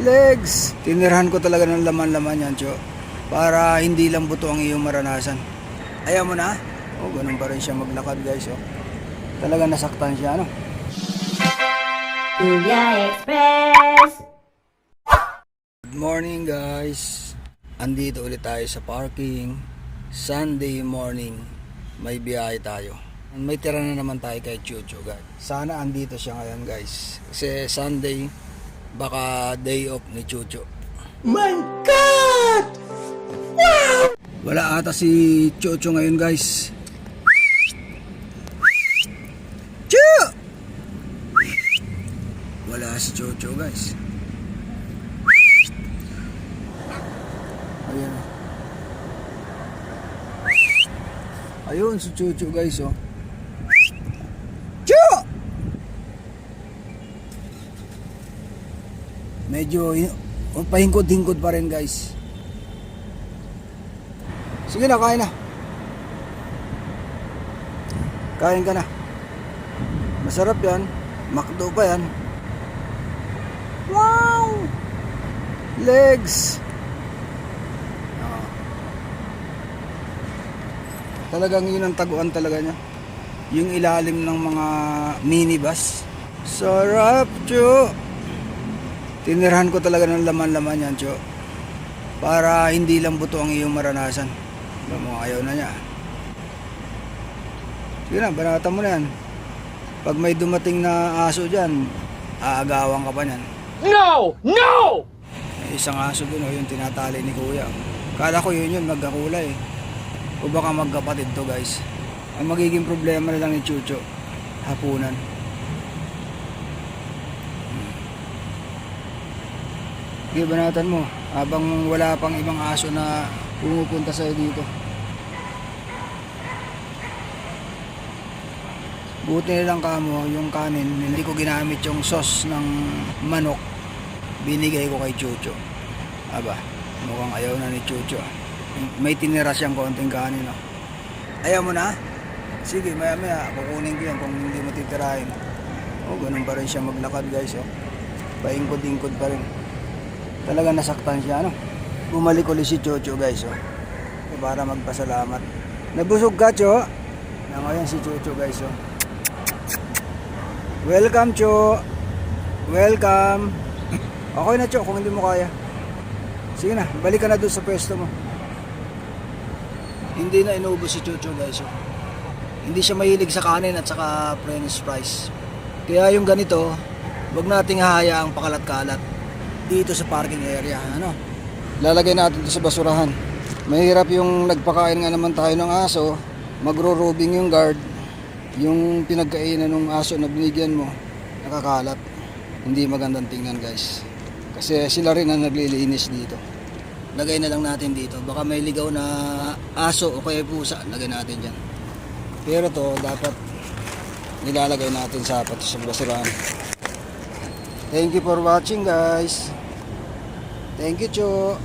Legs! Tinirahan ko talaga ng laman-laman yan, Cho. Para hindi lang buto ang iyong maranasan. Ayaw mo na? Oh, ganun pa rin siya maglakad, guys, oh. Talaga nasaktan siya, ano? Kuya Express! Good morning, guys. Andito ulit tayo sa parking. Sunday morning. May biyahe tayo. May tira na naman tayo kay Chucho, guys. Sana andito siya ngayon, guys. Kasi Sunday, baka day off ni Chucho. My God! Wow! Wala ata si Chucho ngayon, guys. Chu! Wala si Chucho, guys. Ayan. Ayun si Chucho, guys, oh. Chu! Medyo pahingkod-hingkod pa rin, guys. Sige na, kain na. Kain ka na. Masarap yan. McDo pa yan. Wow! Legs! Talagang yun ang taguan talaga niya. Yung ilalim ng mga minibus. Sarap, Cho! Tinirahan ko talaga ng laman-laman yan, Cho. Para hindi lang buto ang iyong maranasan. Alam mo, ayaw na niya. Sige na, banatan mo na yan. Pag may dumating na aso dyan, aagawan ka pa niyan. No! No! May isang aso dun, yung tinatali ni Kuya. Kala ko yun magkakulay. O baka magkapatid to, guys. Ang magiging problema na lang ni Chucho, hapunan. Sige, banatan mo. Habang wala pang ibang aso na pumupunta sa'yo dito. Buti na lang kamo, yung kanin, hindi ko ginamit yung sauce ng manok. Binigay ko kay Chucho. Aba, mukhang ayaw na ni Chucho. May tinira siyang konting kanin, no? Ayaw mo na? Sige, maya kukunin ko yan kung hindi mo titirahin. Oh, ganun pa rin siya maglakad, guys, oh. Paingkod-ingkod pa rin. Talaga nasaktan siya, no? Bumalik ulit si Chucho, guys, oh. Para magpasalamat. Nabusog ka, Cho? Na ngayon si Chucho, guys, oh. Welcome, Cho. Welcome. Okay na, Cho, kung hindi mo kaya. Sige na, balik ka na doon sa pwesto mo. Hindi na inubos si Chucho, guys, oh. Hindi siya mahilig sa kanin at saka french fries. Kaya yung ganito, wag nating hahayaang pakalat-kalat dito sa parking area, ano? Lalagay natin ito sa basurahan. Mahirap yung nagpakain nga naman tayo ng aso, magro-robing yung guard, yung pinagkainan ng aso na binigyan mo, nakakalat. Hindi magandang tingnan, guys. Kasi sila rin ang naglilinis dito. Lagay na lang natin dito. Baka may ligaw na aso o kaya pusa, lagay natin dyan. Pero to, dapat nilalagay natin sa basurahan. Thank you for watching, guys. Thank you, Cho.